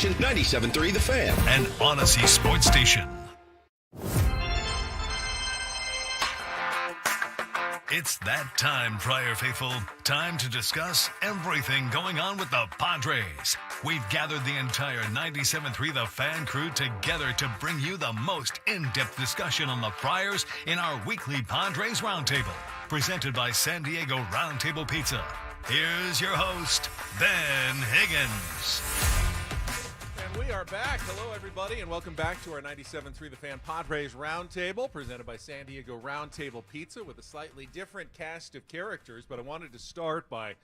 97.3 The Fan. An Odyssey sports station. It's that time, Prior Faithful. Time to discuss everything going on with the Padres. We've gathered the entire 97.3 The Fan crew together to bring you the most in-depth discussion on the Friars in our weekly Padres Roundtable, presented by San Diego Roundtable Pizza. Here's your host, Ben Higgins. And we are back. Hello, everybody, and welcome back to our 97.3 The Fan Padres Roundtable, presented by San Diego Roundtable Pizza, with a slightly different cast of characters. But I wanted to start by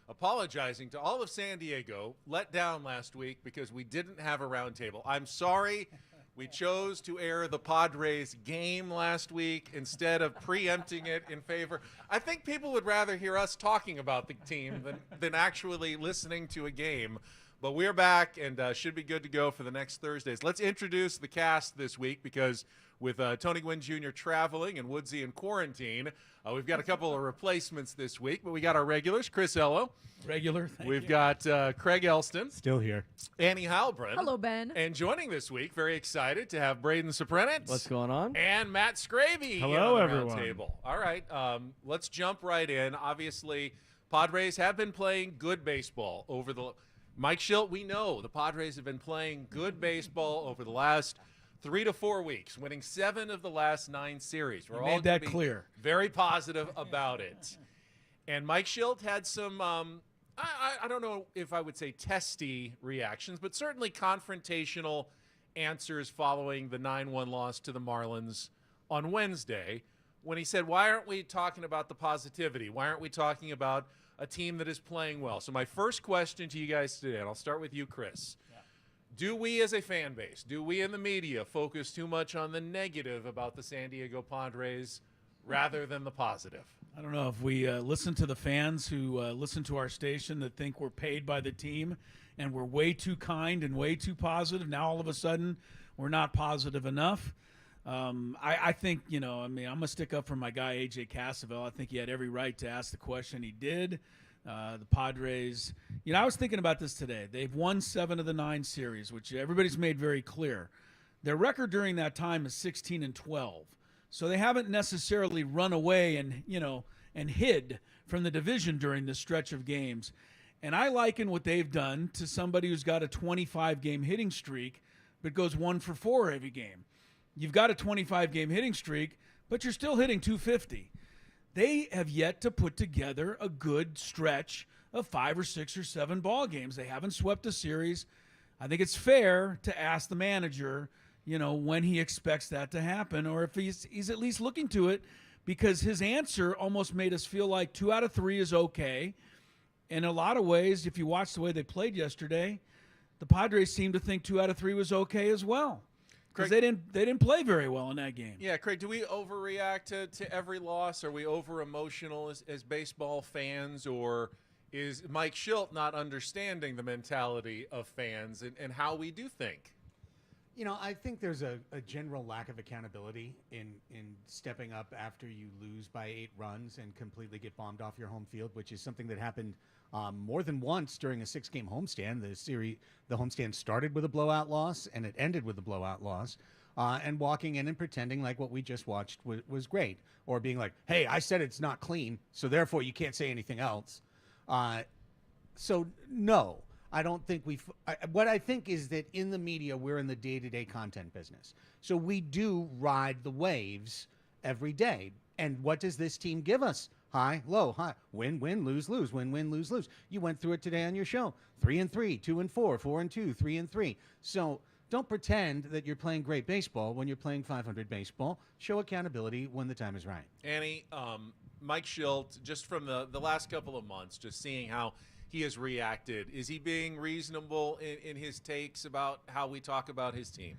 apologizing to all of San Diego, let down last week because we didn't have a roundtable. I'm sorry. We chose to air the Padres game last week instead of preempting it in favor. I think people would rather hear us talking about the team than actually listening to a game. But we're back and should be good to go for the next Thursdays. Let's introduce the cast this week, because with Tony Gwynn Jr. traveling and Woodsy in quarantine, we've got a couple of replacements this week. But we got our regulars, Chris Ello. Regular. We've got Craig Elston. Still here. Annie Halbrin. Hello, Ben. And joining this week, very excited to have Braden Soprenitz. What's going on? And Matt Scraby. Hello, here on the everyone. Roundtable. All right, let's jump right in. Obviously, Padres have been playing good baseball over the Mike Schilt, we know the Padres have been playing good baseball over the last 3 to 4 weeks, winning 7 of the last 9 series. We're all made that clear. Very positive about it. And Mike Schilt had some, I don't know if I would say testy reactions, but certainly confrontational answers following the 9-1 loss to the Marlins on Wednesday, when he said, why aren't we talking about the positivity? Why aren't we talking about a team that is playing well? So my first question to you guys today, and I'll start with you, Chris. Yeah. Do we as a fan base, do we in the media focus too much on the negative about the San Diego Padres rather than the positive? I don't know if we listen to the fans who listen to our station that think we're paid by the team and we're way too kind and way too positive. Now all of a sudden we're not positive enough. I think, I'm going to stick up for my guy, A.J. Cassavell. I think he had every right to ask the question he did. The Padres, I was thinking about this today. They've won 7 of the 9 series, which everybody's made very clear. Their record during that time is 16-12. So they haven't necessarily run away and hid from the division during this stretch of games. And I liken what they've done to somebody who's got a 25-game hitting streak but goes 1 for 4 every game. You've got a 25-game hitting streak, but you're still hitting 250. They have yet to put together a good stretch of 5 or 6 or 7 ball games. They haven't swept a series. I think it's fair to ask the manager, when he expects that to happen, or if he's at least looking to it, because his answer almost made us feel like 2 out of 3 is okay. In a lot of ways, if you watch the way they played yesterday, the Padres seemed to think 2 out of 3 was okay as well. Because they didn't play very well in that game. Yeah, Craig, do we overreact to every loss? Are we over-emotional as baseball fans? Or is Mike Schilt not understanding the mentality of fans and how we do think? I think there's a general lack of accountability in stepping up after you lose by 8 runs and completely get bombed off your home field, which is something that happened more than once during a 6-game homestand. The homestand started with a blowout loss and it ended with a blowout loss. And walking in and pretending like what we just watched was great, or being like, "Hey, I said it's not clean, so therefore you can't say anything else." So no. I don't think what I think is that in the media, we're in the day-to-day content business. So we do ride the waves every day. And what does this team give us? High, low, high, win, win, lose, lose, win, win, lose, lose. You went through it today on your show. 3-3, 2-4, 4-2, 3-3. So don't pretend that you're playing great baseball when you're playing 500 baseball. Show accountability when the time is right. Annie, Mike Schilt, just from the last couple of months, just seeing how he has reacted. Is he being reasonable in his takes about how we talk about his team?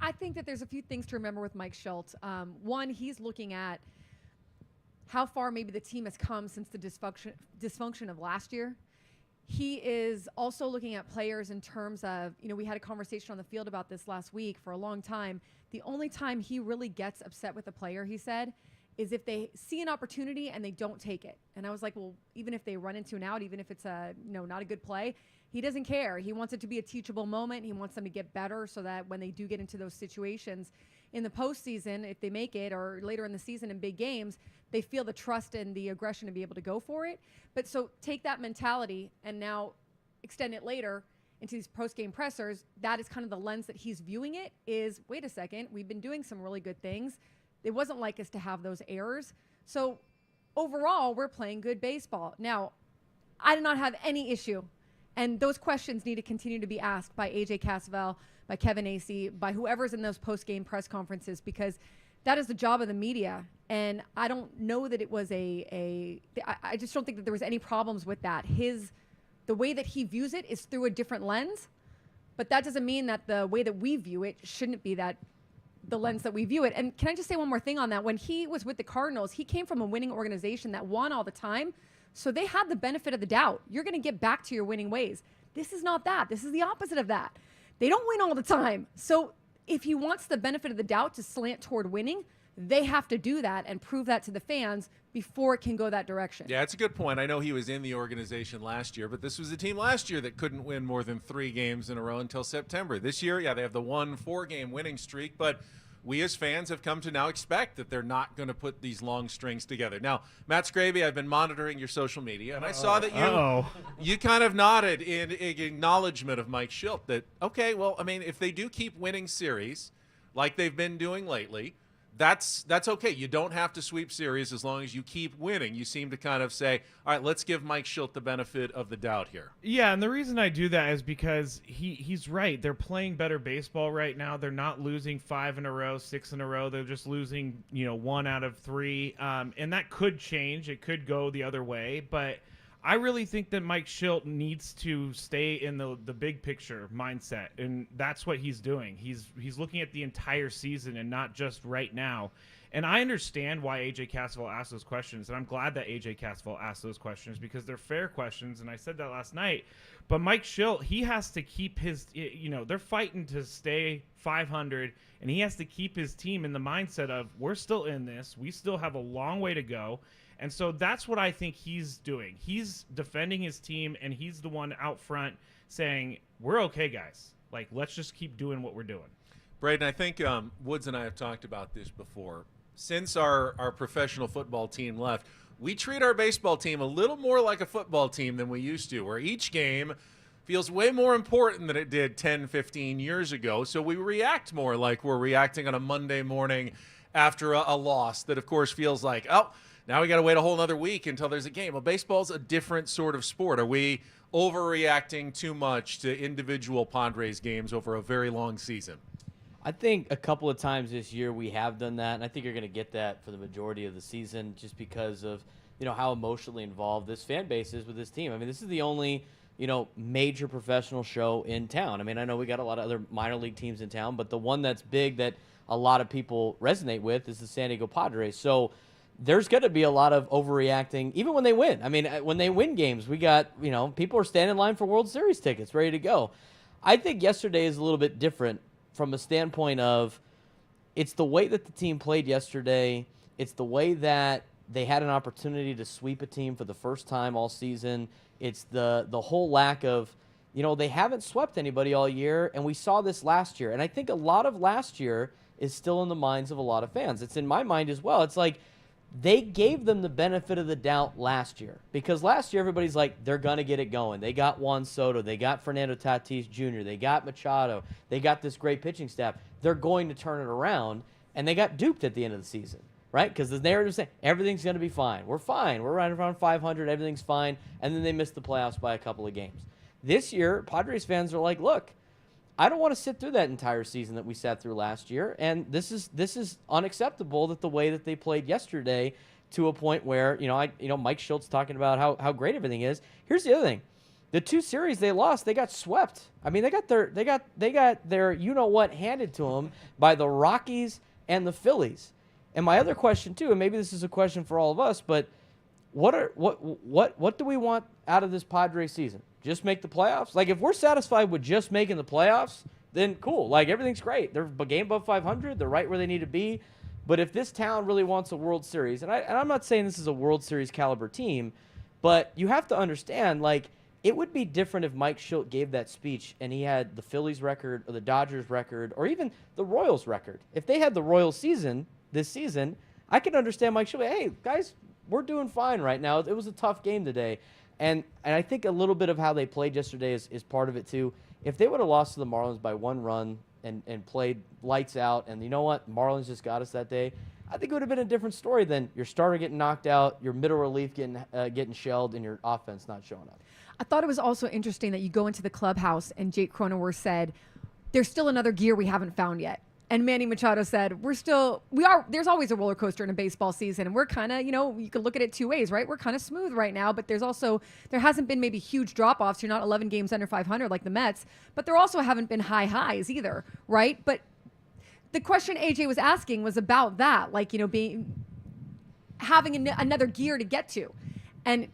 I think that there's a few things to remember with Mike Schilt. One, he's looking at how far maybe the team has come since the dysfunction of last year. He is also looking at players in terms of, we had a conversation on the field about this last week for a long time. The only time he really gets upset with a player, he said, is if they see an opportunity and they don't take it. And I was like, well, even if they run into an out, even if it's not a good play, He doesn't care. He wants it to be a teachable moment. He wants them to get better so that when they do get into those situations in the postseason, if they make it, or later in the season in big games, they feel the trust and the aggression to be able to go for it. But so take that mentality and now extend it later into these post-game pressers. That is kind of the lens that he's viewing it is, wait a second, we've been doing some really good things. It wasn't like us to have those errors. So overall, we're playing good baseball. Now, I do not have any issue. And those questions need to continue to be asked by AJ Cassavell, by Kevin Acee, by whoever's in those post-game press conferences, because that is the job of the media. And I don't know that it was I just don't think that there was any problems with that. The way that he views it is through a different lens, but that doesn't mean that the way that we view it shouldn't be the lens that we view it. And can I just say one more thing on that? When he was with the Cardinals, he came from a winning organization that won all the time. So they had the benefit of the doubt. You're going to get back to your winning ways. This is not that. This is the opposite of that. They don't win all the time. So if he wants the benefit of the doubt to slant toward winning, they have to do that and prove that to the fans before it can go that direction. Yeah, it's a good point. I know he was in the organization last year, but this was a team last year that couldn't win more than 3 games in a row until September. This year, yeah, they have the 1 4-game winning streak, but we as fans have come to now expect that they're not going to put these long strings together. Now, Matt Scraby, I've been monitoring your social media, and I saw that you kind of nodded in acknowledgement of Mike Schilt that, okay, well, I mean, if they do keep winning series like they've been doing lately, that's okay. You don't have to sweep series as long as you keep winning. You seem to kind of say, all right, let's give Mike Schilt the benefit of the doubt here. Yeah, and the reason I do that is because he's right. They're playing better baseball right now. They're not losing 5 in a row, 6 in a row. They're just losing, 1 out of 3. And that could change. It could go the other way. But I really think that Mike Schilt needs to stay in the big picture mindset, and that's what he's doing. He's looking at the entire season and not just right now. And I understand why AJ Cassavell asked those questions, and I'm glad that AJ Cassavell asked those questions because they're fair questions, and I said that last night. But Mike Schilt, he has to keep his, they're fighting to stay 500, and he has to keep his team in the mindset of we're still in this. We still have a long way to go. And so that's what I think he's doing. He's defending his team, and he's the one out front saying, we're okay, guys. Like, let's just keep doing what we're doing. Braden, I think Woods and I have talked about this before. Since our professional football team left, we treat our baseball team a little more like a football team than we used to, where each game feels way more important than it did 10, 15 years ago. So we react more like we're reacting on a Monday morning after a loss that, of course, feels like, oh, now we got to wait a whole other week until there's a game. Well, baseball's a different sort of sport. Are we overreacting too much to individual Padres games over a very long season? I think a couple of times this year we have done that, and I think you're going to get that for the majority of the season just because of, how emotionally involved this fan base is with this team. I mean, this is the only, major professional show in town. I mean, I know we got a lot of other minor league teams in town, but the one that's big that a lot of people resonate with is the San Diego Padres. So there's going to be a lot of overreacting, even when they win. I mean, when they win games, we got, people are standing in line for World Series tickets, ready to go. I think yesterday is a little bit different from a standpoint of it's the way that the team played yesterday. It's the way that they had an opportunity to sweep a team for the first time all season. It's the whole lack of, they haven't swept anybody all year, and we saw this last year. And I think a lot of last year is still in the minds of a lot of fans. It's in my mind as well. It's like, they gave them the benefit of the doubt last year because last year everybody's like, they're going to get it going. They got Juan Soto. They got Fernando Tatis Jr. They got Machado. They got this great pitching staff. They're going to turn it around, and they got duped at the end of the season, right? Because the narrative saying everything's going to be fine. We're fine. We're right around 500. Everything's fine. And then they missed the playoffs by a couple of games. This year, Padres fans are like, look, I don't want to sit through that entire season that we sat through last year, and this is unacceptable that the way that they played yesterday to a point where Mike Schultz talking about how great everything is. Here's the other thing: the 2 series they lost, they got swept. I mean, they got their what handed to them by the Rockies and the Phillies. And my other question too, and maybe this is a question for all of us, but what do we want out of this Padres season? Just make the playoffs? Like, if we're satisfied with just making the playoffs, then cool. Like, everything's great. They're a game above 500. They're right where they need to be. But if this town really wants a World Series, and I'm not saying this is a World Series caliber team, but you have to understand, like, it would be different if Mike Shildt gave that speech and he had the Phillies record or the Dodgers record or even the Royals record. If they had the Royals season this season, I could understand Mike Shildt. Hey, guys, we're doing fine right now. It was a tough game today. And I think a little bit of how they played yesterday is part of it too. If they would have lost to the Marlins by 1 run and played lights out, and you know what, Marlins just got us that day, I think it would have been a different story than your starter getting knocked out, your middle relief getting shelled, and your offense not showing up. I thought it was also interesting that you go into the clubhouse and Jake Cronenworth said, there's still another gear we haven't found yet. And Manny Machado said, there's always a roller coaster in a baseball season. And we're kind of, you could look at it 2 ways, right? We're kind of smooth right now, but there hasn't been maybe huge drop-offs. You're not 11 games under 500 like the Mets, but there also haven't been high highs either, right? But the question AJ was asking was about that, like, having another gear to get to. And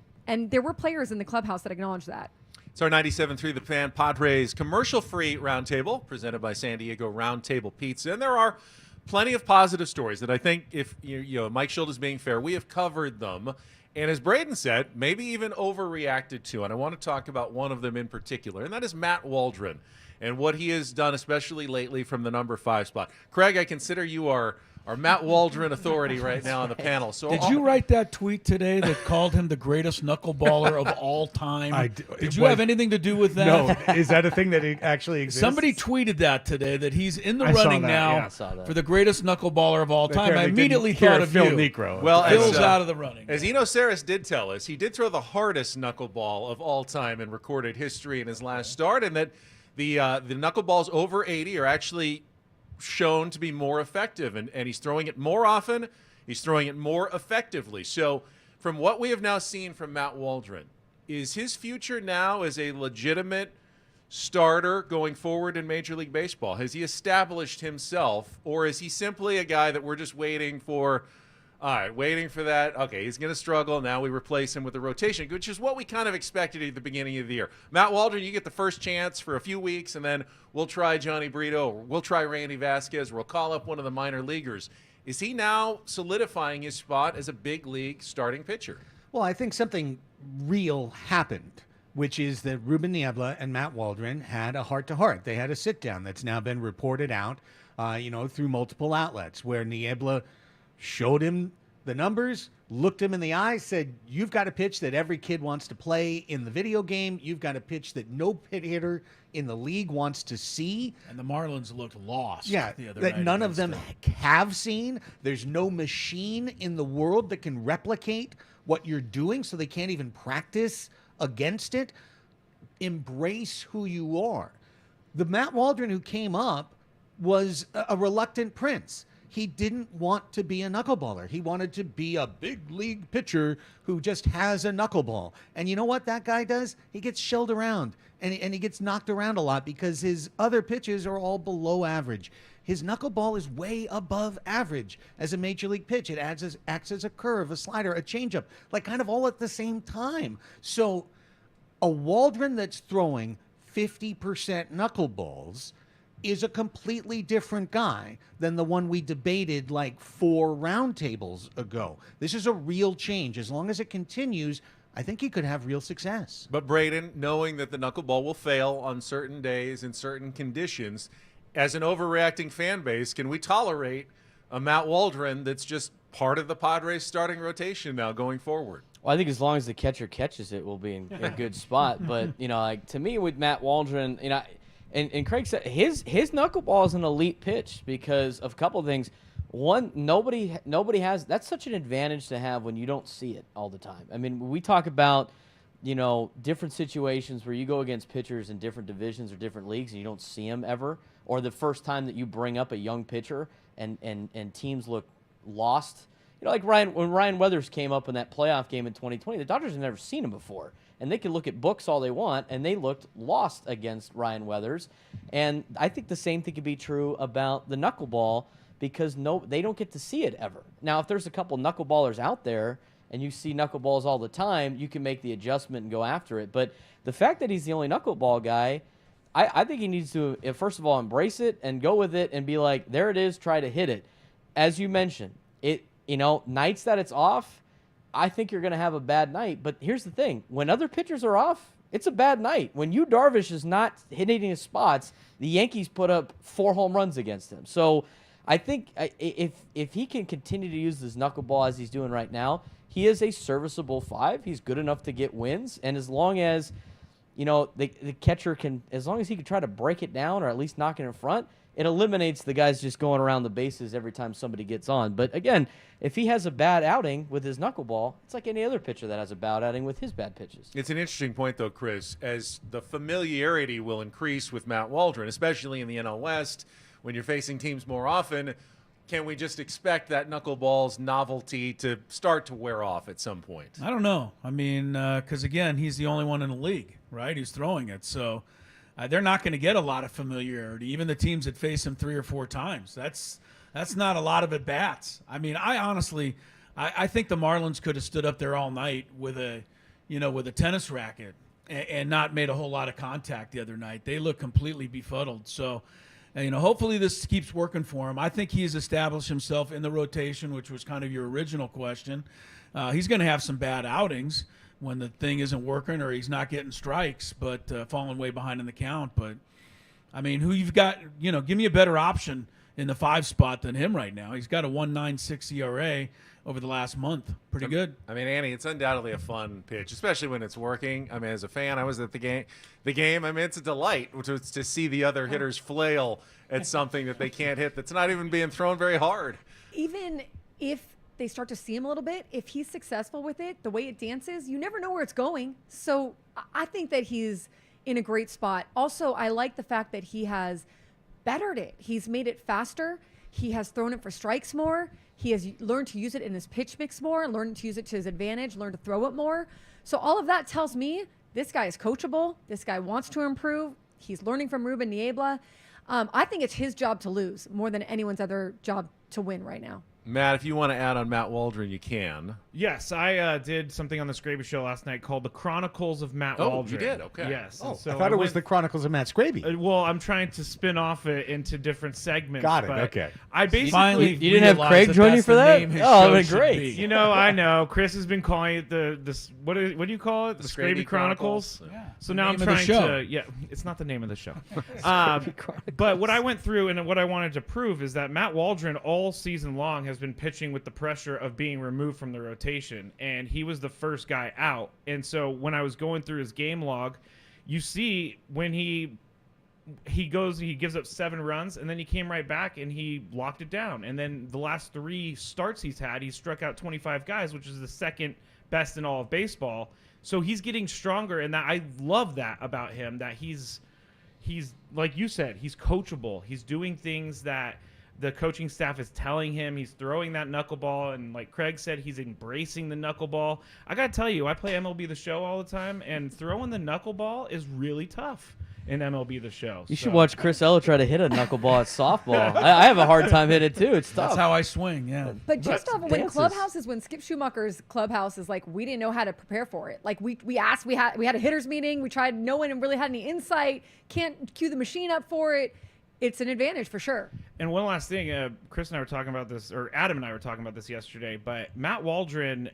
there were players in the clubhouse that acknowledged that. It's our 97.3 The Fan Padres commercial-free roundtable presented by San Diego Roundtable Pizza. And there are plenty of positive stories that I think, if Mike Shildt is being fair, we have covered them. And as Braden said, maybe even overreacted to. And I want to talk about one of them in particular, and that is Matt Waldren and what he has done, especially lately from the number 5 spot. Craig, I consider you our Matt Waldren authority right now on the panel. So did you write that tweet today that called him the greatest knuckleballer of all time? Did you have anything to do with that? No. Is that a thing that actually exists? Somebody tweeted that today, that he's in the running now for the greatest knuckleballer of all time. I immediately thought of Phil you. Necro. Well, Phil's out of the running. As Eno Saris did tell us, he did throw the hardest knuckleball of all time in recorded history in his last start, and that the knuckleballs over 80 are actually shown to be more effective, and he's throwing it more often, he's throwing it more effectively. So from what we have now seen from Matt Waldren, is his future now as a legitimate starter going forward in Major League Baseball? Has he established himself, or is he simply a guy that we're just waiting for? All right, waiting for that. Okay, he's going to struggle. Now we replace him with a rotation, which is what we kind of expected at the beginning of the year. Matt Waldren, you get the first chance for a few weeks, and then we'll try Johnny Brito, or we'll try Randy Vasquez, or we'll call up one of the minor leaguers. Is he now solidifying his spot as a big league starting pitcher? Well, I think something real happened, which is that Ruben Niebla and Matt Waldren had a heart-to-heart. They had a sit-down that's now been reported out, through multiple outlets, where Niebla showed him the numbers, looked him in the eye, said, you've got a pitch that every kid wants to play in the video game. You've got a pitch that no pit hitter in the league wants to see. And the Marlins looked lost. Yeah, the other that night none of them them. have seen. There's no machine in the world that can replicate what you're doing, so they can't even practice against it. Embrace who you are. The Matt Waldren who came up was a reluctant prince. He didn't want to be a knuckleballer. He wanted to be a big league pitcher who just has a knuckleball. And you know what that guy does? He gets shelled around, and he gets knocked around a lot because his other pitches are all below average. His knuckleball is way above average as a major league pitch. It acts as a curve, a slider, a changeup, like kind of all at the same time. So a Waldren that's throwing 50% knuckleballs is a completely different guy than the one we debated like 4 roundtables ago. This is a real change. As long as it continues, I think he could have real success. But Braden, knowing that the knuckleball will fail on certain days in certain conditions, as an overreacting fan base, can we tolerate a Matt Waldren that's just part of the Padres starting rotation now going forward? Well, I think as long as the catcher catches it, we'll be in a good spot. But, to me with Matt Waldren, And Craig said his knuckleball is an elite pitch because of a couple of things. One, nobody has. That's such an advantage to have when you don't see it all the time. I mean, we talk about different situations where you go against pitchers in different divisions or different leagues and you don't see them ever, or the first time that you bring up a young pitcher and teams look lost. Like when Ryan Weathers came up in that playoff game in 2020, the Dodgers had never seen him before. And they can look at books all they want, and they looked lost against Ryan Weathers. And I think the same thing could be true about the knuckleball because they don't get to see it ever. Now, if there's a couple knuckleballers out there and you see knuckleballs all the time, you can make the adjustment and go after it. But the fact that he's the only knuckleball guy, I think he needs to, first of all, embrace it and go with it and be like, there it is, try to hit it. As you mentioned, nights that it's off, I think you're going to have a bad night. But here's the thing. When other pitchers are off It's a bad night. When Yu Darvish is not hitting his spots, the Yankees put up 4 home runs against him. So I think if he can continue to use this knuckleball as he's doing right now, he is a serviceable 5. He's good enough to get wins. And as long as, the catcher as long as he can try to break it down or at least knock it in front, it eliminates the guys just going around the bases every time somebody gets on. But again, if he has a bad outing with his knuckleball, it's like any other pitcher that has a bad outing with his bad pitches. It's an interesting point, though, Chris, as the familiarity will increase with Matt Waldren, especially in the NL West, when you're facing teams more often. Can we just expect that knuckleball's novelty to start to wear off at some point? I don't know. I mean, because, again, he's the only one in the league, right, who's throwing it. So they're not going to get a lot of familiarity, even the teams that face him 3 or 4 times. That's not a lot of at-bats. I mean, I think the Marlins could have stood up there all night with a tennis racket and not made a whole lot of contact the other night. They look completely befuddled. So, hopefully this keeps working for him. I think he's established himself in the rotation, which was kind of your original question. He's going to have some bad outings when the thing isn't working or he's not getting strikes, but falling way behind in the count. But, I mean, who you've got, give me a better option in the 5 spot than him right now. He's got a 1.96 ERA over the last month. Pretty good. I mean, Annie, it's undoubtedly a fun pitch, especially when it's working. I mean, as a fan, I was at the game. I mean, it's a delight to see the other hitters flail at something that they can't hit that's not even being thrown very hard. Even if they start to see him a little bit, if he's successful with it, the way it dances, you never know where it's going. So I think that he's in a great spot. Also, I like the fact that he has bettered it. He's made it faster. He has thrown it for strikes more. He has learned to use it in his pitch mix more, learned to use it to his advantage, learned to throw it more. So all of that tells me this guy is coachable. This guy wants to improve. He's learning from Ruben Niebla. I think it's his job to lose more than anyone's other job to win right now. Matt, if you want to add on Matt Waldren, you can. Yes, I did something on the Scraby Show last night called The Chronicles of Matt Waldren. You did? Okay. Yes. Oh, so I thought it was the Chronicles of Matt Scraby. Well, I'm trying to spin off it into different segments. Got it, but okay. I basically... Finally, You didn't have realized Craig that join you that's for the that? name his Oh, show that'd be should great. be. I know. Chris has been calling it what do you call it? The Scraby Scraby Chronicles. Chronicles. So The now I'm name of the trying show. to... Yeah, it's not the name of the show. But what I went through and what I wanted to prove is that Matt Waldren all season long has been pitching with the pressure of being removed from the rotation, and he was the first guy out. And so when I was going through his game log, you see when he gives up 7 runs, and then he came right back and he locked it down. And then the last 3 starts he's struck out 25 guys, which is the second best in all of baseball. So he's getting stronger, and that I love that about him, that he's like you said, he's coachable. He's doing things that the coaching staff is telling him. He's throwing that knuckleball, and like Craig said, he's embracing the knuckleball. I gotta tell you, I play MLB The Show all the time, and throwing the knuckleball is really tough in MLB The Show. You should watch Chris Ella try to hit a knuckleball at softball. I have a hard time hitting it, too. It's tough. That's how I swing, yeah. But just off of when dances. when Skip Schumacher's clubhouse is like, we didn't know how to prepare for it. Like we asked, we had a hitters meeting. We tried, no one really had any insight. Can't cue the machine up for it. It's an advantage for sure. And one last thing, Chris and I were talking about this, or Adam and I were talking about this yesterday, but Matt Waldren,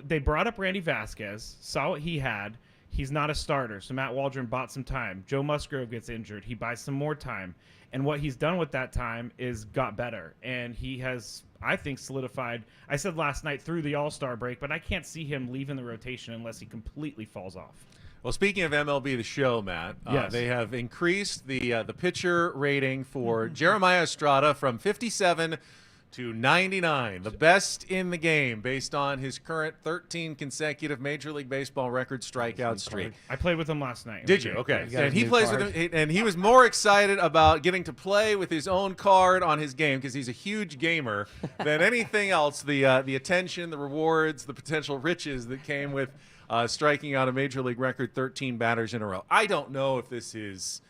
they brought up Randy Vasquez, saw what he had. He's not a starter, so Matt Waldren bought some time. Joe Musgrove gets injured. He buys some more time. And what he's done with that time is got better. And he has, I think, solidified. I said last night through the All-Star break, but I can't see him leaving the rotation unless he completely falls off. Well, speaking of MLB The Show, Matt, Yes. they have increased the pitcher rating for Jeremiah Estrada from 57 to 99, the best in the game based on his current 13 consecutive Major League Baseball record strikeout streak. I played with him last night. It Did was you? great. Okay. got And his he new plays card. with him, and he was more excited about getting to play with his own card on his game because he's a huge gamer than anything else. The attention, the rewards, the potential riches that came with striking out a Major League record 13 batters in a row. I don't know if this is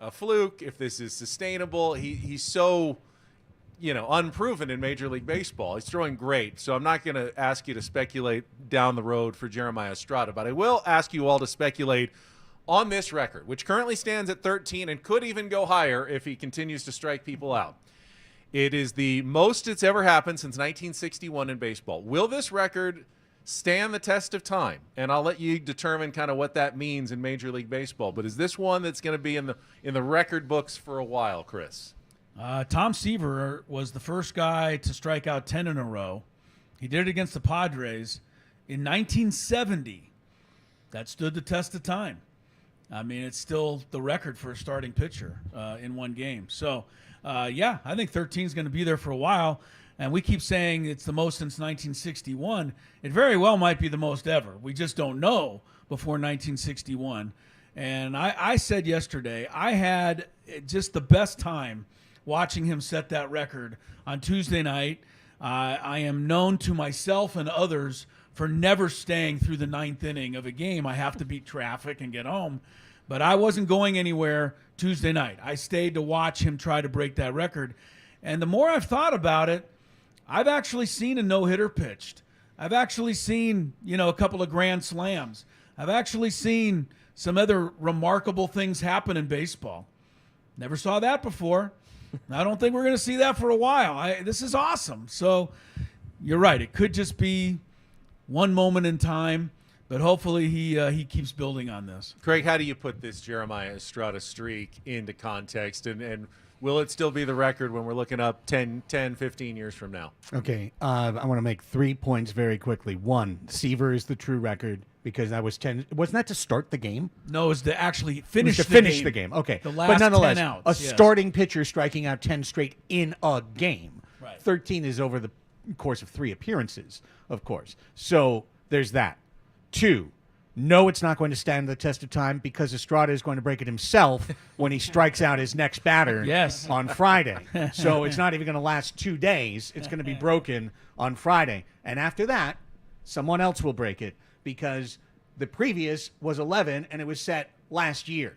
a fluke, if this is sustainable. He's so unproven in Major League Baseball. He's throwing great, so I'm not going to ask you to speculate down the road for Jeremiah Estrada, but I will ask you all to speculate on this record, which currently stands at 13 and could even go higher if he continues to strike people out. It is the most it's ever happened since 1961 in baseball. Will this record stand the test of time? And I'll let you determine kind of what that means in Major League Baseball. But is this one that's going to be in the record books for a while, Chris? Tom Seaver was the first guy to strike out 10 in a row. He did it against the Padres in 1970. That stood the test of time. I mean, it's still the record for a starting pitcher in one game. So, yeah, I think 13 is going to be there for a while. And we keep saying it's the most since 1961. It very well might be the most ever. We just don't know before 1961. And I said yesterday, I had just the best time watching him set that record on Tuesday night. I am known to myself and others for never staying through the ninth inning of a game. I have to beat traffic and get home. But I wasn't going anywhere Tuesday night. I stayed to watch him try to break that record. And the more I've thought about it, I've actually seen a no-hitter pitched. I've actually seen, a couple of grand slams. I've actually seen some other remarkable things happen in baseball. Never saw that before. I don't think we're going to see that for a while. This is awesome. So you're right. It could just be one moment in time, but hopefully he keeps building on this. Craig, how do you put this Jeremiah Estrada streak into context? And will it still be the record when we're looking up 10, 15 years from now? Okay, I want to make 3 points very quickly. One, Seaver is the true record because that was 10. Wasn't that to start the game? No, it was to actually finish the game. Okay, The last but nonetheless, 10 outs, a yes. starting pitcher striking out 10 straight in a game. Right. 13 is over the course of 3 appearances, of course. So there's that. 2, no, it's not going to stand the test of time because Estrada is going to break it himself when he strikes out his next batter Yes. on Friday. So it's not even going to last 2 days. It's going to be broken on Friday. And after that, someone else will break it because the previous was 11 and it was set last year.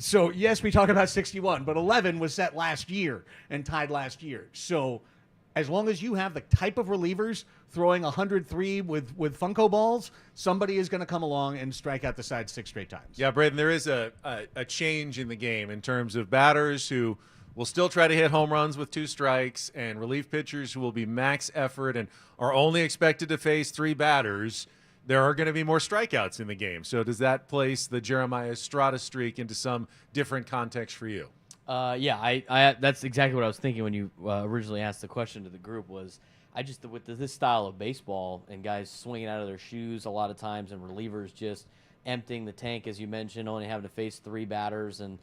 So, yes, we talk about 61, but 11 was set last year and tied last year. So as long as you have the type of relievers throwing 103 with Funko balls, somebody is going to come along and strike out the side 6 straight times. Yeah, Braden, there is a change in the game in terms of batters who will still try to hit home runs with 2 strikes and relief pitchers who will be max effort and are only expected to face 3 batters. There are going to be more strikeouts in the game. So does that place the Jeremiah Estrada streak into some different context for you? Yeah, I that's exactly what I was thinking when you originally asked the question to the group. Was I just with this style of baseball and guys swinging out of their shoes a lot of times and relievers just emptying the tank, as you mentioned, only having to face 3 batters and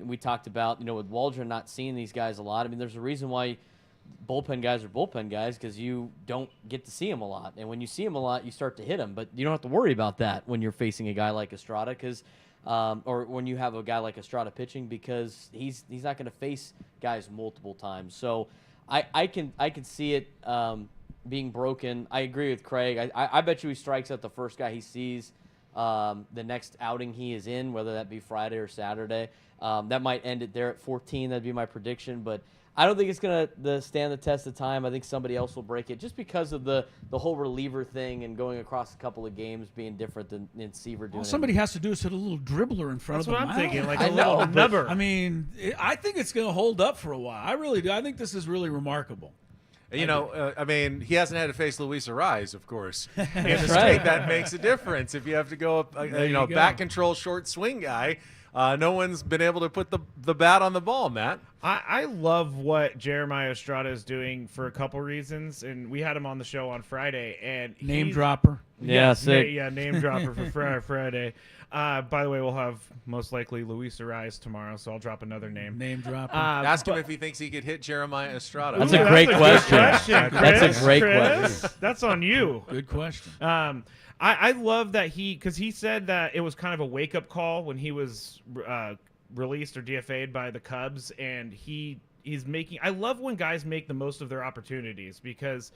we talked about with Waldren not seeing these guys a lot. I mean, there's a reason why bullpen guys are bullpen guys because you don't get to see them a lot, and when you see them a lot, you start to hit them, but you don't have to worry about that when you're facing a guy like Estrada because. Or when you have a guy like Estrada pitching because he's not going to face guys multiple times. So I can see it being broken. I agree with Craig. I bet you he strikes out the first guy he sees the next outing he is in, whether that be Friday or Saturday. That might end it there at 14. That'd be my prediction. But I don't think it's going to stand the test of time. I think somebody else will break it just because of the whole reliever thing and going across a couple of games being different than Seaver doing. All somebody has to do is hit a little dribbler in front That's of the what I'm mound. thinking, like I a little know, but- nubber. I mean, I think it's going to hold up for a while. I really do. I think this is really remarkable. He hasn't had to face Luis Ariz, of course. In the That's streak, right. that makes a difference. If you have to go up, There you go. back control, short swing guy, no one's been able to put the bat on the ball, Matt. I love what Jeremiah Estrada is doing for a couple reasons, and we had him on the show on Friday. And Name he's- dropper. Yeah, sick. name dropper for Friday. By the way, we'll have most likely Luis Ariz tomorrow, so I'll drop another name. Name dropper. Ask him if he thinks he could hit Jeremiah Estrada. That's Ooh, a great good question. That's a Chris. great Chris. question. That's on you. Good question. I love that because he said that it was kind of a wake-up call when he was released or DFA'd by the Cubs, and he's making. I love when guys make the most of their opportunities because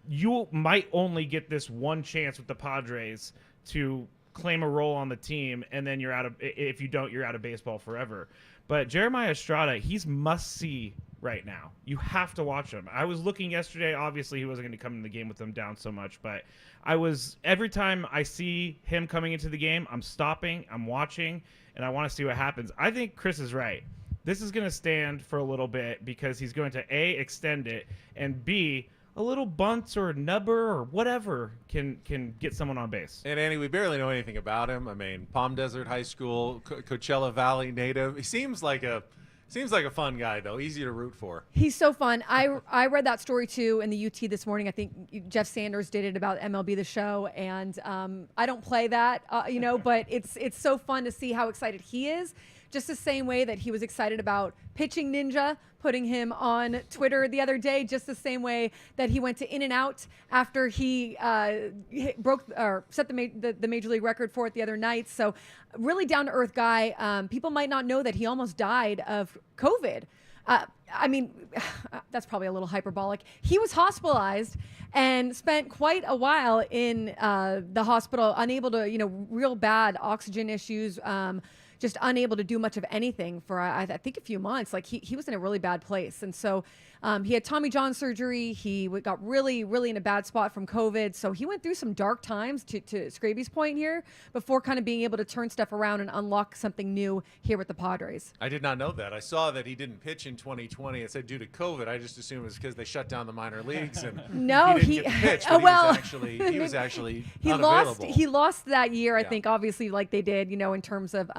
you might only get this one chance with the Padres to claim a role on the team, and then you're out of. If you don't, you're out of baseball forever. But Jeremiah Estrada, he's must-see right now. You have to watch him. I was looking yesterday. Obviously, he wasn't going to come in the game with them down so much, but every time I see him coming into the game, I'm stopping, I'm watching, and I want to see what happens. I think Chris is right. This is going to stand for a little bit because he's going to A, extend it, and B, a little bunt or a nubber or whatever can get someone on base. And Andy, we barely know anything about him. I mean, Palm Desert High School, Coachella Valley native. He seems like a fun guy, though. Easy to root for. He's so fun. I read that story too in the UT this morning. I think Jeff Sanders did it about MLB The Show, and I don't play that, but it's so fun to see how excited he is. Just the same way that he was excited about Pitching Ninja, putting him on Twitter the other day, just the same way that he went to In-N-Out after he broke or set the major league record for it the other night. So really down to earth guy. People might not know that he almost died of COVID. I mean, that's probably a little hyperbolic. He was hospitalized and spent quite a while in the hospital, unable to, real bad oxygen issues, just unable to do much of anything for, I think, a few months. Like he was in a really bad place. And so he had Tommy John surgery. He got really, really in a bad spot from COVID. So he went through some dark times, to Scraby's point here, before kind of being able to turn stuff around and unlock something new here with the Padres. I did not know that. I saw that he didn't pitch in 2020. It said due to COVID. I just assumed it was because they shut down the minor leagues and no, he didn't get to pitch, but he was actually unavailable. He lost that year, I Yeah. think, obviously, like they did, in terms of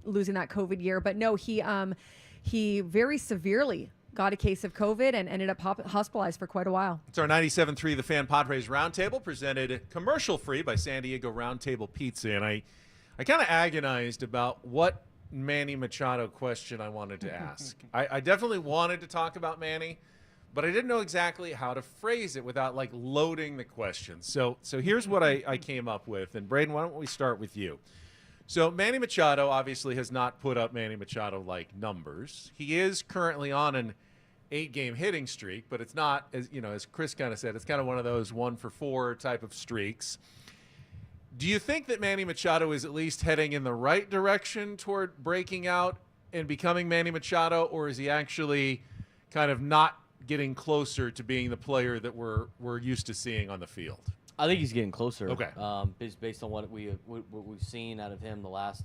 losing that COVID year. But no, he very severely got a case of COVID and ended up hospitalized for quite a while. It's our 97.3 The Fan Padres Roundtable, presented commercial-free by San Diego Roundtable Pizza. And I kind of agonized about what Manny Machado question I wanted to ask. I definitely wanted to talk about Manny, but I didn't know exactly how to phrase it without, loading the question. So here's what I came up with. And, Braden, why don't we start with you? So Manny Machado obviously has not put up Manny Machado-like numbers. He is currently on an 8-game hitting streak, but it's not, as Chris kind of said, it's kind of one of those 1-for-4 type of streaks. Do you think that Manny Machado is at least heading in the right direction toward breaking out and becoming Manny Machado, or is he actually kind of not getting closer to being the player that we're used to seeing on the field? I think he's getting closer. Okay. Based on what we've seen out of him the last,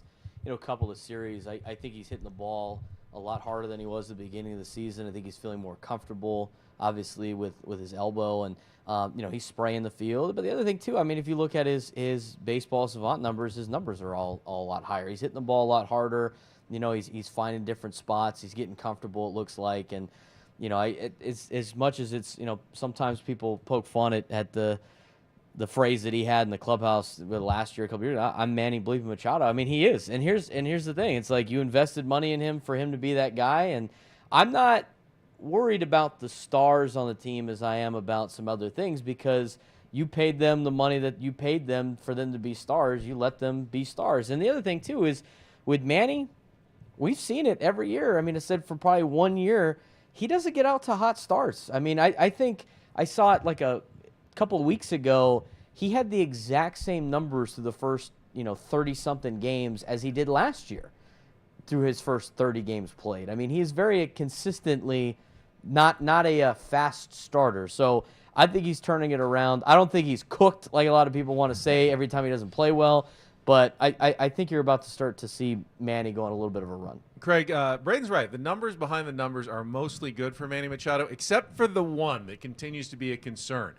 couple of series, I think he's hitting the ball a lot harder than he was at the beginning of the season. I think he's feeling more comfortable, obviously, with his elbow, and he's spraying the field. But the other thing too, I mean, if you look at his baseball savant numbers, his numbers are all a lot higher. He's hitting the ball a lot harder. He's finding different spots. He's getting comfortable, it looks like, and it's as much as it's sometimes people poke fun at the phrase that he had in the clubhouse last year, a couple years ago, I'm Manny Bleeping Machado. I mean, he is. And here's the thing. It's like you invested money in him for him to be that guy. And I'm not worried about the stars on the team as I am about some other things, because you paid them the money that you paid them for them to be stars. You let them be stars. And the other thing, too, is with Manny, we've seen it every year. I mean, I said for probably 1 year, he doesn't get out to hot starts. I mean, I think I saw it a couple of weeks ago. He had the exact same numbers through the first 30-something games as he did last year through his first 30 games played. I mean, he is very consistently not a fast starter. So I think he's turning it around. I don't think he's cooked like a lot of people want to say every time he doesn't play well, but I think you're about to start to see Manny go on a little bit of a run. Craig, Braden's right. The numbers behind the numbers are mostly good for Manny Machado, except for the one that continues to be a concern.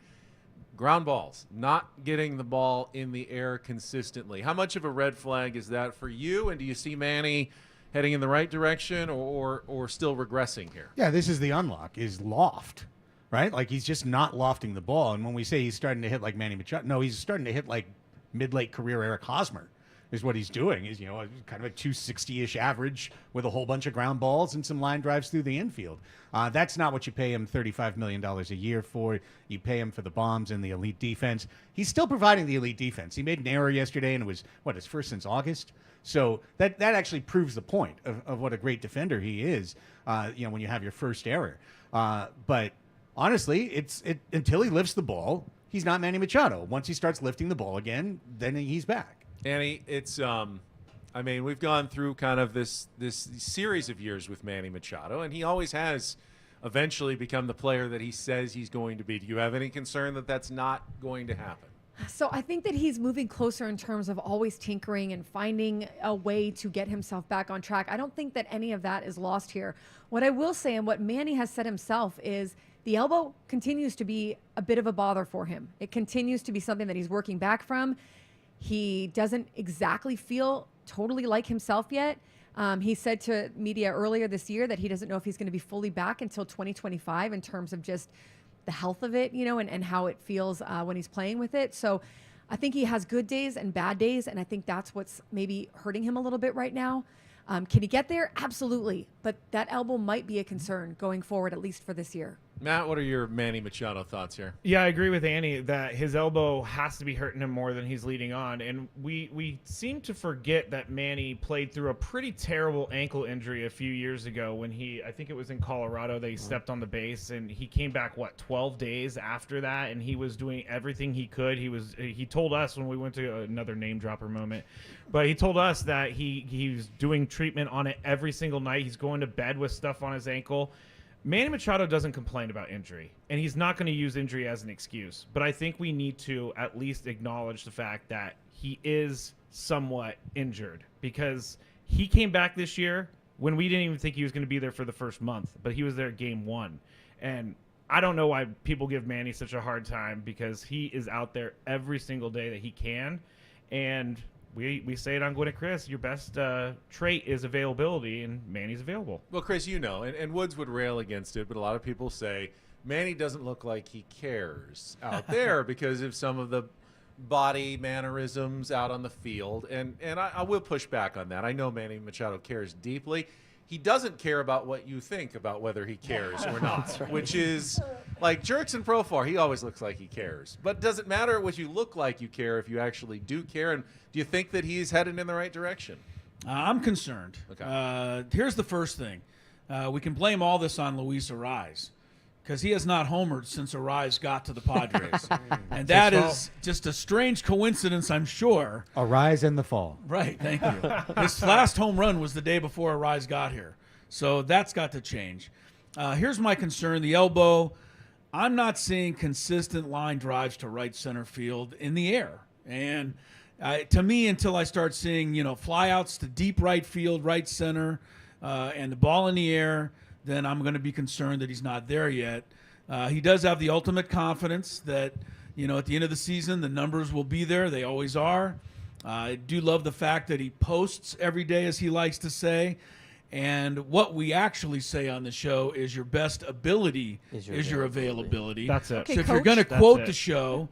Ground balls, not getting the ball in the air consistently. How much of a red flag is that for you? And do you see Manny heading in the right direction or still regressing here? Yeah, this is the unlock, is loft, right? Like he's just not lofting the ball. And when we say he's starting to hit like Manny Machado, no, he's starting to hit like mid-late career Eric Hosmer is what he's doing. He's, kind of a 260-ish average with a whole bunch of ground balls and some line drives through the infield. That's not what you pay him $35 million a year for. You pay him for the bombs and the elite defense. He's still providing the elite defense. He made an error yesterday, and it was, his first since August? So that actually proves the point of what a great defender he is, when you have your first error. But honestly, it's until he lifts the ball, he's not Manny Machado. Once he starts lifting the ball again, then he's back. Annie, it's we've gone through kind of this series of years with Manny Machado, and he always has eventually become the player that he says he's going to be. Do you have any concern that that's not going to happen? So I think that he's moving closer in terms of always tinkering and finding a way to get himself back on track. I don't think that any of that is lost here. What I will say, and what Manny has said himself, is the elbow continues to be a bit of a bother for him. It continues to be something that he's working back from. He doesn't exactly feel totally like himself yet. He said to media earlier this year that he doesn't know if he's going to be fully back until 2025 in terms of just the health of it, and how it feels when he's playing with it. So I think he has good days and bad days, and I think that's what's maybe hurting him a little bit right now. Can he get there? Absolutely. But that elbow might be a concern going forward, at least for this year. Matt, what are your Manny Machado thoughts here? Yeah, I agree with Annie that his elbow has to be hurting him more than he's leading on. And we seem to forget that Manny played through a pretty terrible ankle injury a few years ago when I think it was in Colorado, that he stepped on the base, and he came back, 12 days after that, and he was doing everything he could. He told us when we went to another name dropper moment, but he told us that he was doing treatment on it every single night. He's going to bed with stuff on his ankle. Manny Machado doesn't complain about injury, and he's not going to use injury as an excuse. But I think we need to at least acknowledge the fact that he is somewhat injured, because he came back this year when we didn't even think he was going to be there for the first month, but he was there game 1. And I don't know why people give Manny such a hard time, because he is out there every single day that he can. And we say it on Gwen and Chris, your best trait is availability, and Manny's available. Well, Chris, and Woods would rail against it, but a lot of people say Manny doesn't look like he cares out there because of some of the body mannerisms out on the field. And I will push back on that. I know Manny Machado cares deeply. He doesn't care about what you think about whether he cares or not, right. Which is like Jerks and Profar. He always looks like he cares. But does it matter what you look like you care if you actually do care? And do you think that he's headed in the right direction? I'm concerned. Okay. Here's the first thing. We can blame all this on Luis Arraez, because he has not homered since Arraez got to the Padres. And that is just a strange coincidence, I'm sure. Arise in the fall. Right, thank you. His last home run was the day before Arraez got here. So that's got to change. Here's my concern, the elbow. I'm not seeing consistent line drives to right center field in the air. And to me, until I start seeing, flyouts to deep right field, right center, and the ball in the air, then I'm going to be concerned that he's not there yet. He does have the ultimate confidence that, at the end of the season, the numbers will be there. They always are. I do love the fact that he posts every day, as he likes to say. And what we actually say on the show is your best ability is your availability. That's it. Okay, so if you're Coach. going to That's quote it. the show,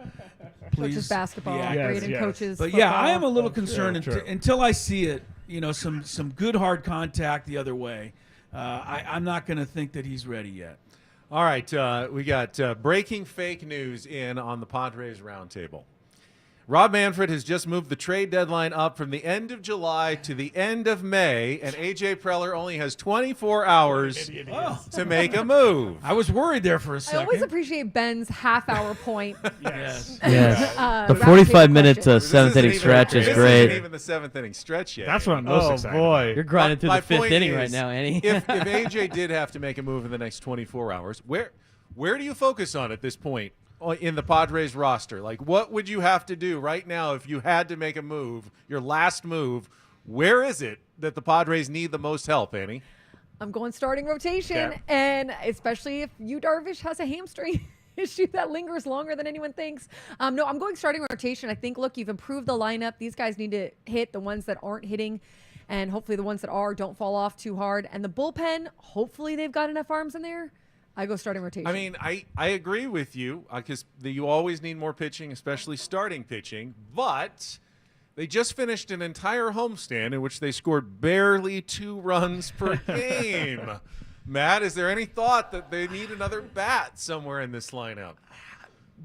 please Coaches basketball, be accurate. great, and Yes. coaches But football. yeah, I am a little concerned true. until I see it. Some good hard contact the other way. I'm not going to think that he's ready yet. All right, we got breaking fake news in on the Padres Roundtable. Rob Manfred has just moved the trade deadline up from the end of July to the end of May, and A.J. Preller only has 24 hours to make a move. I was worried there for a I second. always appreciate Ben's half-hour point. Yes. Yes. The roundtable 45-minute question. seventh inning stretch is This great. isn't even the seventh inning stretch yet. That's what I'm most excited about. You're grinding through My the fifth point inning is, right now, Annie. if AJ did have to make a move in the next 24 hours, where do you focus on at this point in the Padres roster? Like, what would you have to do right now if you had to make a move, your last move? Where is it that the Padres need the most help, Annie? I'm going starting rotation, Yeah. and especially if Yu Darvish has a hamstring issue that lingers longer than anyone thinks. No, I'm going starting rotation. I think, look, you've improved the lineup. These guys need to hit. The ones that aren't hitting, and hopefully the ones that are don't fall off too hard. And the bullpen, hopefully they've got enough arms in there. I go starting rotation. I mean, I agree with you because you always need more pitching, especially starting pitching. But they just finished an entire homestand in which they scored barely 2 runs per game. Matt, is there any thought that they need another bat somewhere in this lineup?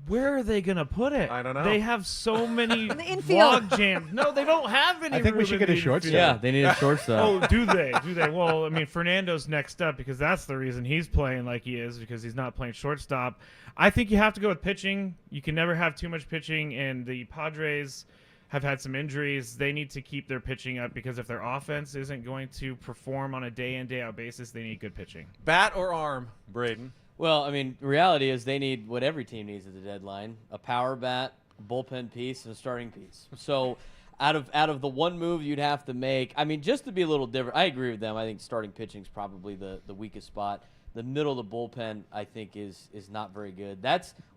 Where are they going to put it? I don't know. They have so many In the infield. log jams. No, they don't have any I think we room should in get a the shortstop. infield. Yeah, they need a shortstop. Oh, do they? Do they? Well, I mean, Fernando's next up because that's the reason he's playing like he is, because he's not playing shortstop. I think you have to go with pitching. You can never have too much pitching, and the Padres have had some injuries. They need to keep their pitching up because if their offense isn't going to perform on a day-in, day-out basis, they need good pitching. Bat or arm, Braden? Well, I mean, reality is they need what every team needs at the deadline: a power bat, a bullpen piece, and a starting piece. So out of the one move you'd have to make, I mean, just to be a little different, I agree with them. I think starting pitching is probably the weakest spot. the middle of the bullpen, I think, is not very good.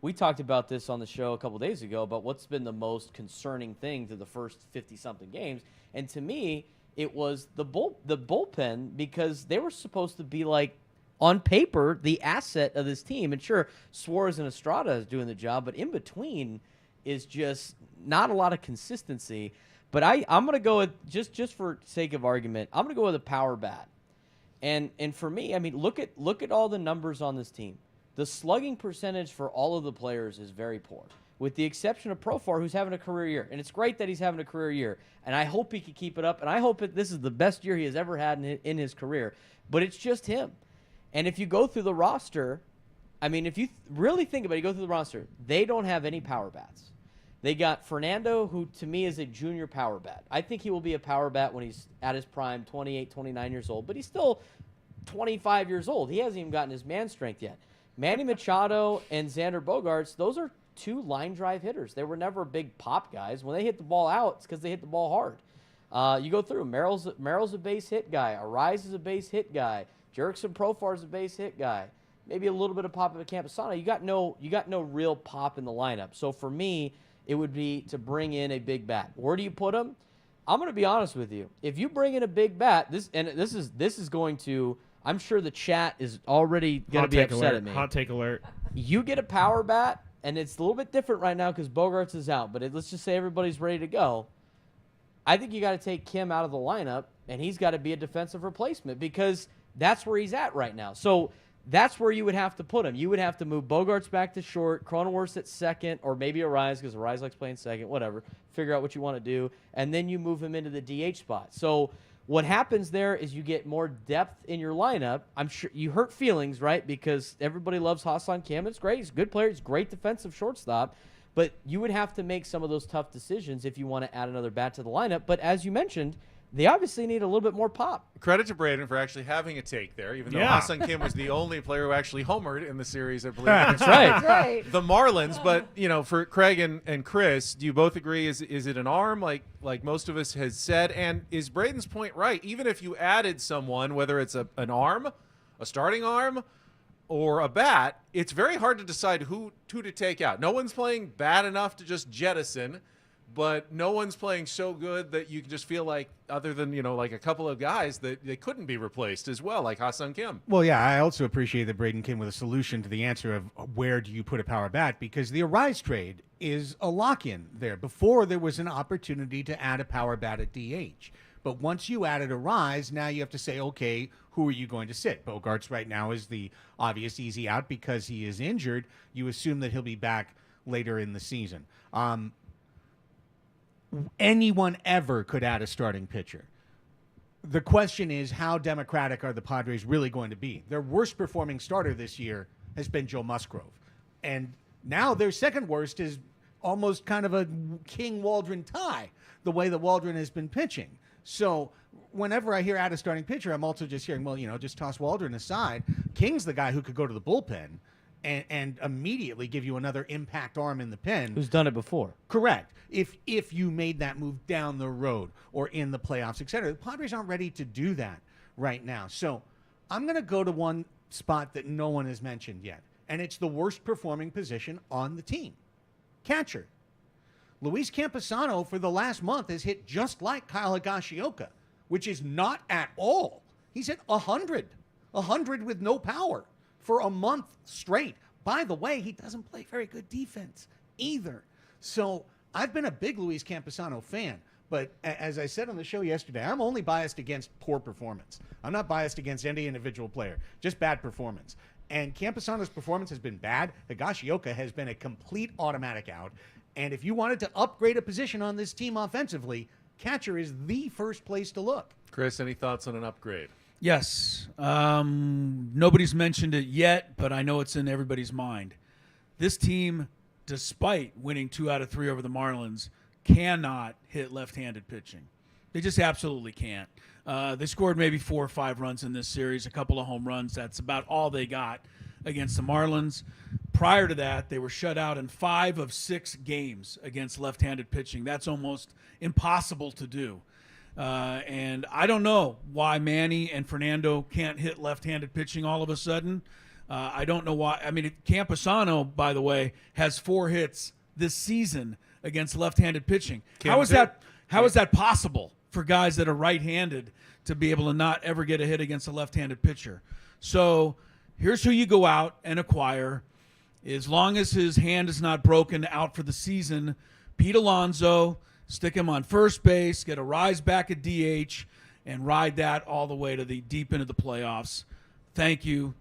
We talked about this on the show a couple days ago about what's been the most concerning thing to the first 50-something games. And to me, it was the bullpen, because they were supposed to be like, on paper, the asset of this team. And sure, Suarez and Estrada is doing the job, but in between is just not a lot of consistency. But I'm going to go with, just for sake of argument, I'm going to go with a power bat. And for me, I mean, look at all the numbers on this team. The slugging percentage for all of the players is very poor, with the exception of Profar, who's having a career year. And it's great that he's having a career year. And I hope he can keep it up. And I hope this is the best year he has ever had in his career. But it's just him. And if you go through the roster, I mean, if you really think about it, you go through the roster, they don't have any power bats. They got Fernando, who to me is a junior power bat. I think he will be a power bat when he's at his prime, 28, 29 years old. But he's still 25 years old. He hasn't even gotten his man strength yet. Manny Machado and Xander Bogaerts, those are two line drive hitters. They were never big pop guys. When they hit the ball out, it's because they hit the ball hard. You go through. Merrill's a base hit guy. Arise is a base hit guy. Jerickson Profar is a base hit guy. Maybe a little bit of pop of a Camposano. You got no real pop in the lineup. So for me, it would be to bring in a big bat. Where do you put him? I'm going to be honest with you. If you bring in a big bat, this is going to, I'm sure the chat is already going to be upset at me. Hot take alert. You get a power bat, and it's a little bit different right now because Bogaerts is out, but let's just say everybody's ready to go. I think you got to take Kim out of the lineup, and he's got to be a defensive replacement because that's where he's at right now. So that's where you would have to put him. You would have to move Bogaerts back to short, Cronenworth at second, or maybe Arise because Arise likes playing second, whatever. Figure out what you want to do, and then you move him into the DH spot. So what happens there is you get more depth in your lineup. I'm sure you hurt feelings, right, because everybody loves Hassan Kim. It's great. He's a good player. He's a great defensive shortstop. But you would have to make some of those tough decisions if you want to add another bat to the lineup. But as you mentioned, they obviously need a little bit more pop. Credit to Braden for actually having a take there, even though Hassan Kim was the only player who actually homered in the series, I believe. That's right. That's right. The Marlins, but for Craig and Chris, do you both agree? Is it an arm like most of us has said? And is Braden's point right? Even if you added someone, whether it's an arm, a starting arm, or a bat, it's very hard to decide who to take out. No one's playing bad enough to just jettison, but no one's playing so good that you can just feel like, other than, like a couple of guys, that they couldn't be replaced as well, like Hassan Kim. Well, yeah, I also appreciate that Braden came with a solution to the answer of where do you put a power bat, because the Arise trade is a lock-in there. Before, there was an opportunity to add a power bat at DH. But once you added Arise, now you have to say, okay, who are you going to sit? Bogaerts right now is the obvious easy out because he is injured. You assume that he'll be back later in the season. Anyone ever could add a starting pitcher. The question is, how democratic are the Padres really going to be? Their worst performing starter this year has been Joe Musgrove. And now their second worst is almost kind of a King Waldren tie, the way that Waldren has been pitching. So whenever I hear add a starting pitcher, I'm also just hearing, well, just toss Waldren aside. King's the guy who could go to the bullpen and immediately give you another impact arm in the pen. Who's done it before. Correct. If you made that move down the road or in the playoffs, et cetera. The Padres aren't ready to do that right now. So I'm going to go to one spot that no one has mentioned yet, and it's the worst performing position on the team. Catcher. Luis Camposano for the last month has hit just like Kyle Higashioka, which is not at all. He's hit 100 with no power for a month straight. By the way, he doesn't play very good defense either. So I've been a big Luis Camposano fan, but as I said on the show yesterday, I'm only biased against poor performance. I'm not biased against any individual player, just bad performance. And Camposano's performance has been bad. Higashioka has been a complete automatic out. And if you wanted to upgrade a position on this team offensively, catcher is the first place to look. Chris, any thoughts on an upgrade? Yes. Nobody's mentioned it yet, but I know it's in everybody's mind. This team, despite winning 2 out of 3 over the Marlins, cannot hit left-handed pitching. They just absolutely can't. They scored maybe 4 or 5 runs in this series, a couple of home runs. That's about all they got against the Marlins. Prior to that, they were shut out in 5 of 6 games against left-handed pitching. That's almost impossible to do. And I don't know why Manny and Fernando can't hit left-handed pitching all of a sudden. I don't know why. I mean, Camposano, by the way, has 4 hits this season against left-handed pitching. How is that possible for guys that are right-handed to be able to not ever get a hit against a left-handed pitcher? So here's who you go out and acquire. As long as his hand is not broken out for the season, Pete Alonso, stick him on first base, get a rise back at DH, and ride that all the way to the deep into the playoffs. Thank you.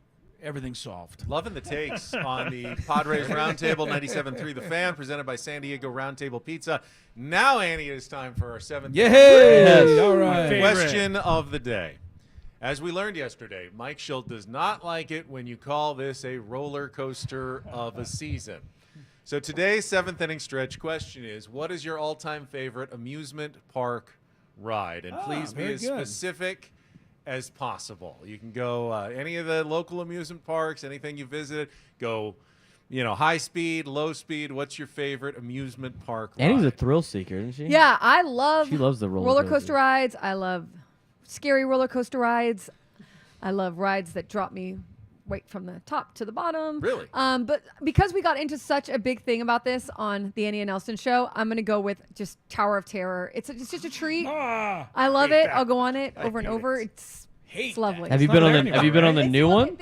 Everything's solved. Loving the takes on the Padres Roundtable 97.3 The Fan, presented by San Diego Roundtable Pizza. Now, Annie, it is time for our 7th Yay! All right. question of the day. As we learned yesterday, Mike Schilt does not like it when you call this a roller coaster of a season. So today's 7th inning stretch question is, what is your all-time favorite amusement park ride? And please be very as good. specific as possible. You can go any of the local amusement parks, anything you visited. Go, high speed, low speed. What's your favorite amusement park ride? Annie's a thrill seeker, isn't she? Yeah, I love. She loves the roller coaster coasters. rides. I love scary roller coaster rides. I love rides that drop me right from the top to the bottom. Really? But because we got into such a big thing about this on the Annie and Nelson show, I'm gonna go with just Tower of Terror. It's just a treat. I love it. I'll go on it over and over. It's lovely. Have you been on the new one?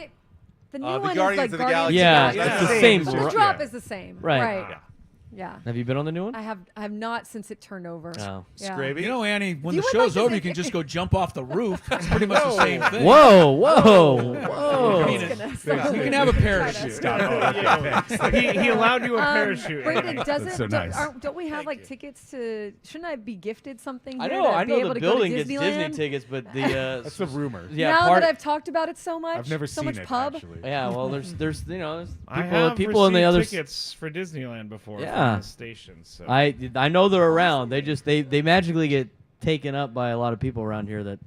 The new The one Guardians is of like the Galaxy. Yeah, Yeah. it's the same. The drop is the same. Right. Yeah. Have you been on the new one? I have not since it turned over. Oh. Yeah. Scraby? Annie, when You the would show's like to over, say- you can just go jump off the roof. It's pretty much the same thing. Whoa, whoa, whoa. I mean, you can have a parachute. He allowed you a parachute. Brandon, That's so nice. don't we have like tickets to? Shouldn't I be gifted something? I here know, to I be know able the to go to building gets Disney Disneyland? tickets, but the That's the rumor. yeah, now part, that I've talked about it so much, I've never so seen much it, pub. actually. yeah. Well, there's there's I have people in the other. tickets for Disneyland before Yeah. from the station. So. I know they're around. They magically get taken up by a lot of people around here that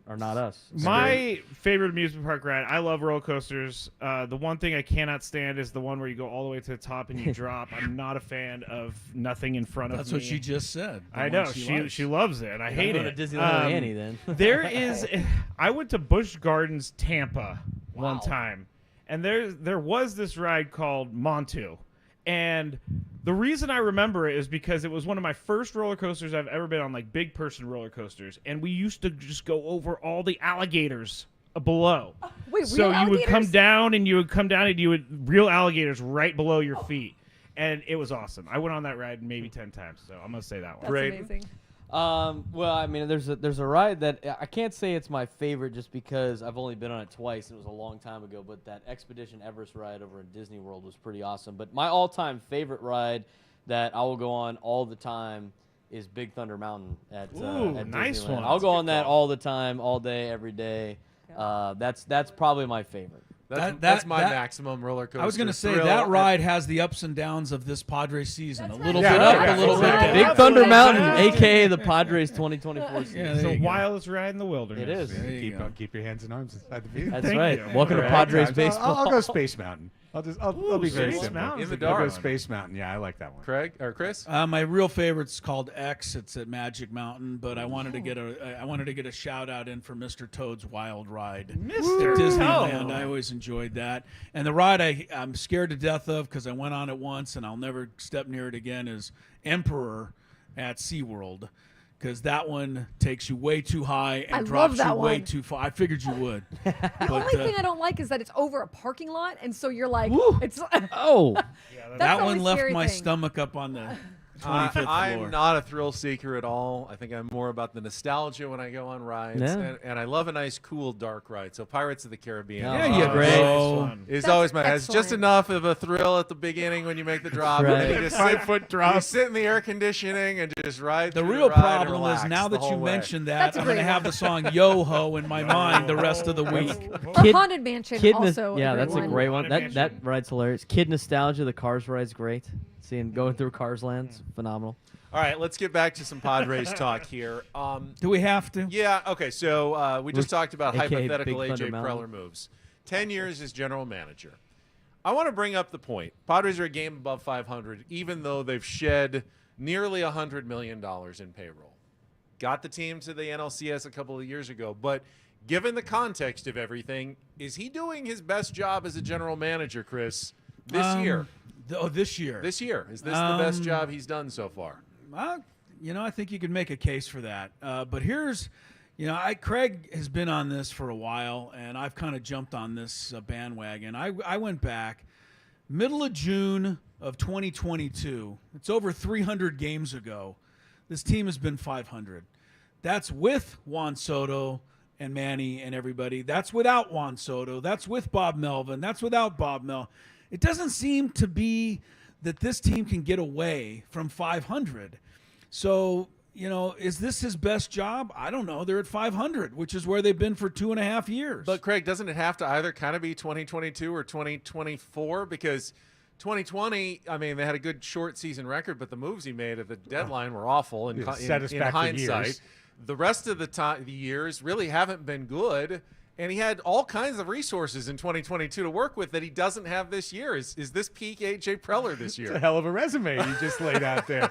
are not us. My favorite amusement park ride, I love roller coasters. The one thing I cannot stand is the one where you go all the way to the top and you drop. I'm not a fan of nothing in front of me. That's what she just said. The I one know. likes. She loves it. I hate Go it. to Disneyland with Annie then. There is. I went to Busch Gardens, Tampa, one time, and there was this ride called Montu, and the reason I remember it is because it was one of my first roller coasters I've ever been on, like big person roller coasters, and we used to just go over all the alligators below. Wait, So real you would come alligators? down and you would real alligators right below your feet, and it was awesome. I went on that ride maybe 10 times, so I'm gonna say that one. That's Great. amazing. Well, I mean, there's a ride that I can't say it's my favorite just because I've only been on it twice. It was a long time ago, but that Expedition Everest ride over in Disney World was pretty awesome. But my all-time favorite ride that I will go on all the time is Big Thunder Mountain at nice Disneyland. one. I'll go That's a on good that call. all the time, all day, every day. That's probably my favorite. That's my that- maximum roller coaster. I was going to say thrill. that ride has the ups and downs of this Padres season. That's A little right. bit Yeah, up, yeah, a little bit exactly. down. Big That's Thunder what Mountain, happens. a.k.a. the Padres 2024 season. Yeah, It's there the you go. wildest ride in the wilderness. It is. There you go. Keep your hands and arms inside the view. That's Thank right. you. Welcome to Right. Padres I'll baseball. go Space Mountain. I'll be very Space simple. Mountain's In the a good dark. I'll go one. Space Mountain. Yeah, I like that one. Craig or Chris? My real favorite's called X. It's at Magic Mountain, but I wanted to get a shout out in for Mr. Toad's Wild Ride Mr. at Disneyland. Toad. I always enjoyed that. And the ride I'm scared to death of because I went on it once and I'll never step near it again is Emperor at SeaWorld. Because that one takes you way too high and I love drops that you way one. too far. I figured you would. The only thing I don't like is that it's over a parking lot, and so you're like, it's. Oh, That's that the one only left scary my thing. stomach up on the 25th floor. I'm not a thrill seeker at all. I think I'm more about the nostalgia when I go on rides, Yeah. and I love a nice, cool, dark ride. So Pirates of the Caribbean Yeah, is you always- go. is That's always my. It's just excellent. enough of a thrill at the beginning when you make the drop, and then right. you just 5-foot drop. You sit in the air conditioning and just ride. The through real ride and problem relax is now the that you whole way. mentioned that, That's a I'm going to great have one. the song Yo Ho in my mind the rest of the week. Or Kid- Haunted Mansion Kid, also. yeah, a that's great a one. great one. Haunted That Mansion. ride's hilarious. Kid nostalgia, the Cars ride's great. Going through Cars Land's phenomenal. All right, let's get back to some Padres talk here. Do we have to? Yeah, okay, so we just talked about AKA hypothetical Big A.J. Thunder Mountain. Preller moves. 10 years as general manager. I want to bring up the point. Padres are a game above 500, even though they've shed nearly $100 million in payroll. got the team to the NLCS a couple of years ago. But given the context of everything, is he doing his best job as a general manager, Chris, this year? This year. This year. Is this the best job he's done so far? I think you could make a case for that. But here's, Craig has been on this for a while, and I've kind of jumped on this bandwagon. I went back middle of June of 2022. It's over 300 games ago. This team has been 500. That's with Juan Soto and Manny and everybody. That's without Juan Soto. That's with Bob Melvin. That's without Bob Melvin. It doesn't seem to be that this team can get away from 500. So, is this his best job? I don't know. They're at 500, which is where they've been for 2.5 years. But, Craig, doesn't it have to either kind of be 2022 or 2024? Because 2020, I mean, they had a good short season record, but the moves he made at the deadline were awful in hindsight. Years. The rest of the years really haven't been good. And he had all kinds of resources in 2022 to work with that he doesn't have this year. Is this peak A.J. Preller this year? It's a hell of a resume you just laid out there.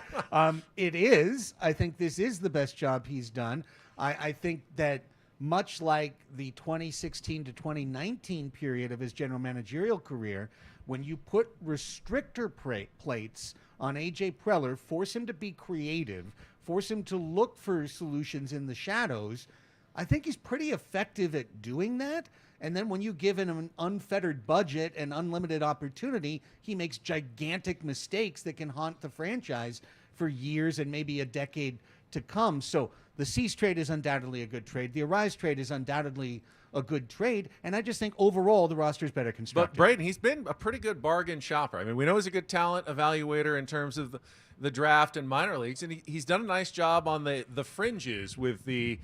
It is. I think this is the best job he's done. I think that much like the 2016 to 2019 period of his general managerial career, when you put restrictor plates on A.J. Preller, force him to be creative, force him to look for solutions in the shadows, I think he's pretty effective at doing that. And then when you give him an unfettered budget and unlimited opportunity, he makes gigantic mistakes that can haunt the franchise for years and maybe a decade to come. So the Cease trade is undoubtedly a good trade. The Arise trade is undoubtedly a good trade. And I just think overall the roster is better constructed. But Braden, he's been a pretty good bargain shopper. I mean, we know he's a good talent evaluator in terms of the draft and minor leagues. And he's done a nice job on the fringes with the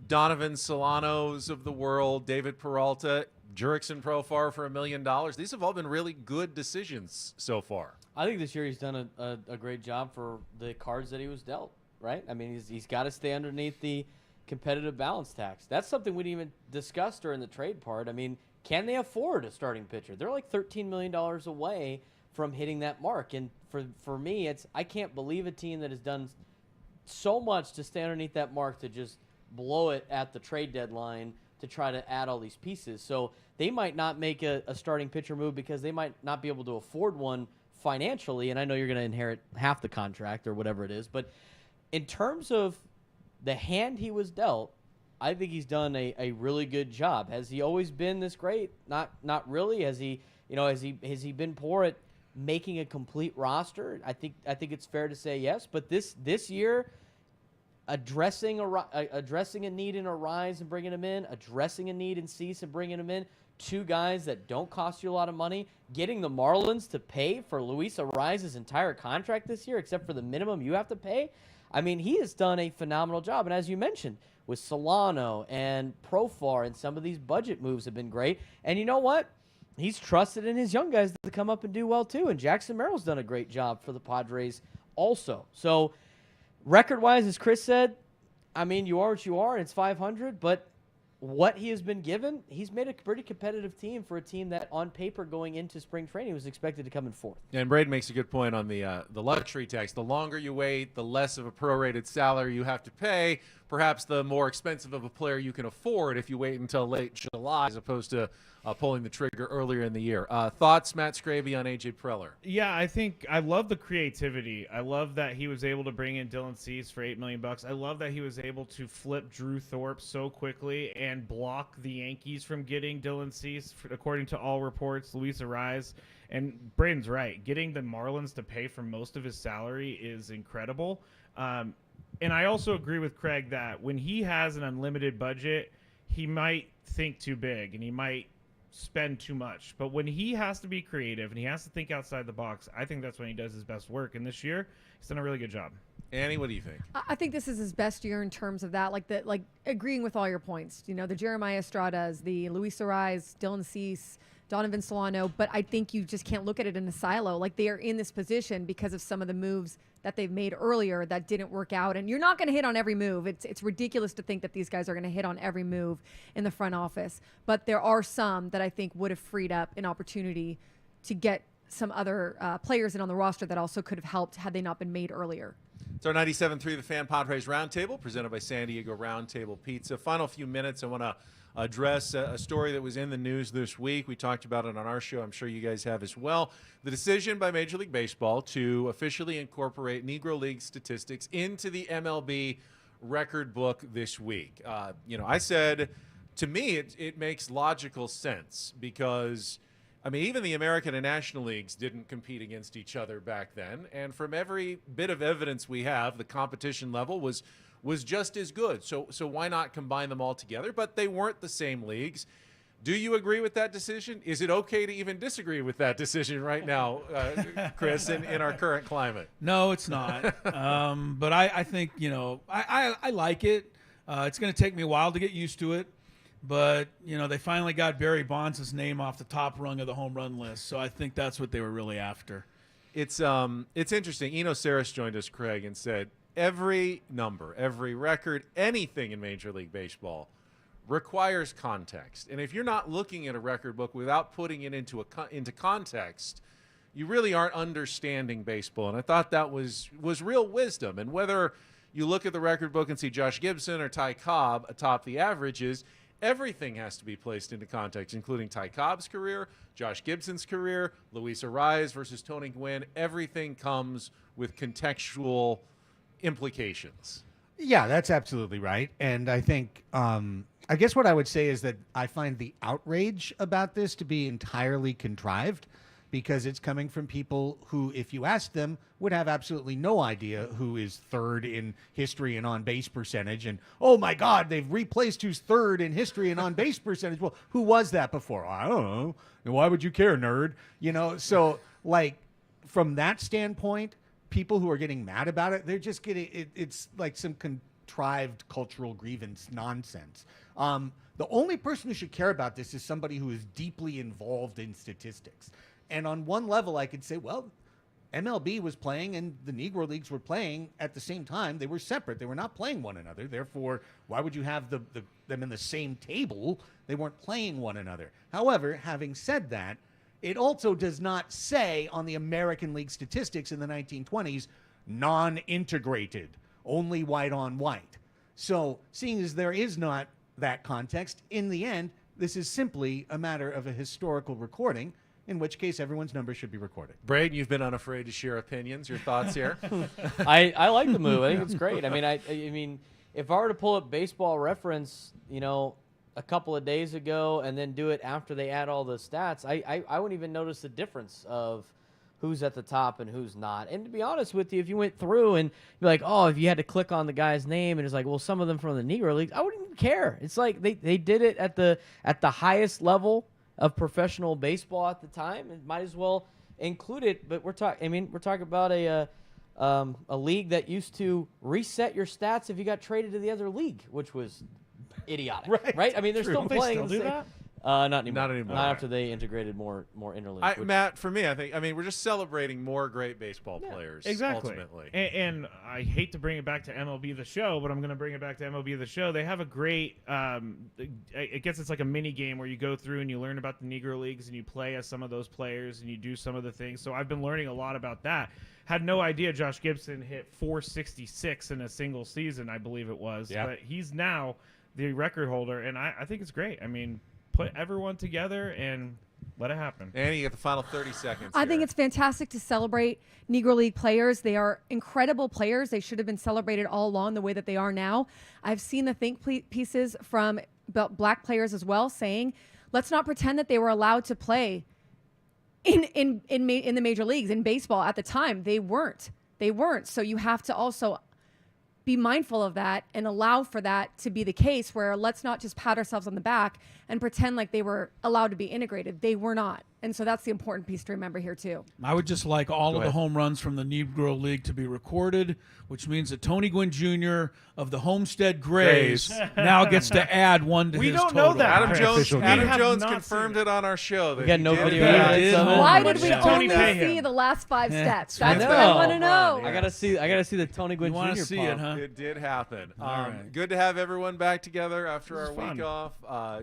Donovan Solanos of the world, David Peralta, Jurickson Profar for $1 million. These have all been really good decisions so far. I think this year he's done a great job for the cards that he was dealt, right? I mean, he's got to stay underneath the competitive balance tax. That's something we didn't even discuss during the trade part. I mean, can they afford a starting pitcher? They're like $13 million away from hitting that mark. And for me, I can't believe a team that has done so much to stay underneath that mark to just blow it at the trade deadline to try to add all these pieces. So they might not make a starting pitcher move because they might not be able to afford one financially, and I know you're going to inherit half the contract or whatever it is, but in terms of the hand he was dealt, I think he's done a really good job. Has he always been this great? Not really. Has he been poor at making a complete roster? I think it's fair to say yes, but this year, addressing a need in Arise and bringing him in, addressing a need in Cease and bringing him in, two guys that don't cost you a lot of money, getting the Marlins to pay for Luis Arise's entire contract this year, except for the minimum you have to pay. I mean, he has done a phenomenal job. And as you mentioned, with Solano and Profar and some of these budget moves have been great. And you know what? He's trusted in his young guys to come up and do well too. And Jackson Merrill's done a great job for the Padres also. So record-wise, as Chris said, I mean, you are what you are, and it's 500. But what he has been given, he's made a pretty competitive team for a team that, on paper, going into spring training, was expected to come in fourth. And Braden makes a good point on the luxury tax. The longer you wait, the less of a prorated salary you have to pay. Perhaps the more expensive of a player you can afford if you wait until late July as opposed to pulling the trigger earlier in the year. Thoughts, Matt Scraby, on A.J. Preller? Yeah, I love the creativity. I love that he was able to bring in Dylan Cease for $8 million. I love that he was able to flip Drew Thorpe so quickly and block the Yankees from getting Dylan Cease, according to all reports, Luis Ariz. And Braden's right. Getting the Marlins to pay for most of his salary is incredible. And I also agree with Craig that when he has an unlimited budget, he might think too big and he might spend too much. But when he has to be creative and he has to think outside the box, I think that's when he does his best work. And this year, he's done a really good job. Annie, what do you think? I think this is his best year in terms of that, like agreeing with all your points. You know, the Jeremiah Estradas, the Luis Ariz, Dylan Cease, Donovan Solano, but I think you just can't look at it in a silo. Like, they are in this position because of some of the moves that they've made earlier that didn't work out. And you're not going to hit on every move. It's ridiculous to think that these guys are going to hit on every move in the front office. But there are some that I think would have freed up an opportunity to get some other players in on the roster that also could have helped had they not been made earlier. It's our 97.3 The Fan Padres Roundtable, presented by San Diego Roundtable Pizza. Final few minutes, I want to address a story that was in the news this week. We talked about it on our show. I'm sure you guys have as well. The decision by Major League Baseball to officially incorporate Negro League statistics into the MLB record book this week. I said, to me, it makes logical sense because – I mean, even the American and National Leagues didn't compete against each other back then. And from every bit of evidence we have, the competition level was just as good. So why not combine them all together? But they weren't the same leagues. Do you agree with that decision? Is it okay to even disagree with that decision right now, Chris, in our current climate? No, it's not. But I think, I like it. It's going to take me a while to get used to it. But, they finally got Barry Bonds' name off the top rung of the home run list. So I think that's what they were really after. It's interesting. Eno Saris joined us, Craig, and said every number, every record, anything in Major League Baseball requires context. And if you're not looking at a record book without putting it into context, you really aren't understanding baseball. And I thought that was real wisdom. And whether you look at the record book and see Josh Gibson or Ty Cobb atop the averages, everything has to be placed into context, including Ty Cobb's career, Josh Gibson's career, Luis Ariz versus Tony Gwynn. Everything comes with contextual implications. Yeah, that's absolutely right. And I think, I guess what I would say is that I find the outrage about this to be entirely contrived because it's coming from people who, if you ask them, would have absolutely no idea who is third in history and on-base percentage. And, oh, my God, they've replaced who's third in history and on-base percentage. Well, who was that before? I don't know. And why would you care, nerd? So, from that standpoint, people who are getting mad about it, they're just getting it's like some contrived cultural grievance nonsense. The only person who should care about this is somebody who is deeply involved in statistics. And on one level, I could say, well, MLB was playing and the Negro Leagues were playing at the same time. They were separate. They were not playing one another. Therefore, why would you have them in the same table? They weren't playing one another. However, having said that, it also does not say on the American League statistics in the 1920s, non-integrated, only white on white. So seeing as there is not that context, in the end, this is simply a matter of a historical recording, in which case everyone's numbers should be recorded. Braden, you've been unafraid to share opinions. Your thoughts here? I like the move. I think it's great. I mean, if I were to pull up Baseball Reference, a couple of days ago and then do it after they add all the stats, I wouldn't even notice the difference of who's at the top and who's not. And to be honest with you, if you went through and be like, oh, if you had to click on the guy's name and it's like, well, some of them from the Negro League, I wouldn't even care. It's like they did it at the highest level of professional baseball at the time, and might as well include it. But we're talking about a league that used to reset your stats if you got traded to the other league, which was idiotic, right? I mean, they're still playing. They still do that? Not anymore. Not anymore. Not after they integrated more interleague. Matt, for me, we're just celebrating more great baseball players. Exactly. Ultimately. And I hate to bring it back to MLB The Show, but I'm going to bring it back to MLB The Show. They have a great, I guess it's like a mini game where you go through and you learn about the Negro Leagues and you play as some of those players and you do some of the things. So I've been learning a lot about that. Had no idea Josh Gibson hit 466 in a single season, I believe it was. Yeah. But he's now the record holder, and I think it's great. I mean, put everyone together and let it happen. Annie, you get the final 30 seconds. I think it's fantastic to celebrate Negro League players. They are incredible players. They should have been celebrated all along the way that they are now. I've seen the think pieces from black players as well saying, let's not pretend that they were allowed to play in the major leagues in baseball at the time. They weren't. So you have to also be mindful of that and allow for that to be the case, where let's not just pat ourselves on the back and pretend like they were allowed to be integrated. They were not. And so that's the important piece to remember here too. I would just like all of the home runs from the Negro League to be recorded, which means that Tony Gwynn Jr. of the Homestead Grays now gets to add one to We his don't total. know that. Adam Jones not confirmed seen it on our show. We got no video. did. Why did we Tony only pay him? see the last 5 steps? I That's know. what I want to know. I gotta see the Tony Gwynn You want Jr. to see pump. it, huh? It did happen. All right. Good to have everyone back together after our fun. week off.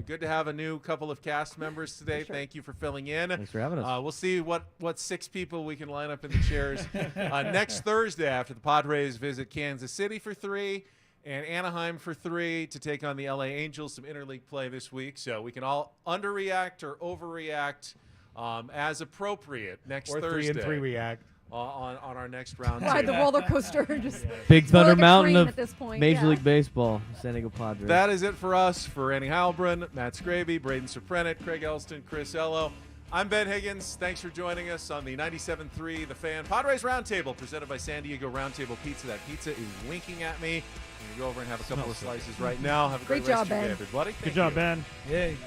Good to have have a new couple of cast members today. Sure. Thank you for filling in. Thanks for having us. We'll see what 6 people we can line up in the chairs next Thursday after the Padres visit Kansas City for 3 and Anaheim for 3 to take on the LA Angels. Some interleague play this week, so we can all underreact or overreact as appropriate next Or Thursday. 3 and 3 react. On our next round. Ride the roller coaster. Just Big spoil Thunder the Mountain cream of at this point. Major yeah. League Baseball, San Diego Padres. That is it for us. For Annie Heilbrunn, Matt Scraby, Braden Soprenet, Craig Elston, Chris Ello. I'm Ben Higgins. Thanks for joining us on the 97.3 The Fan Padres Roundtable, presented by San Diego Roundtable Pizza. That pizza is winking at me. I'm going to go over and have a couple of slices right now. Have a great Great rest job, of your day, Ben. everybody. Good Thank job, you. Ben. Yay.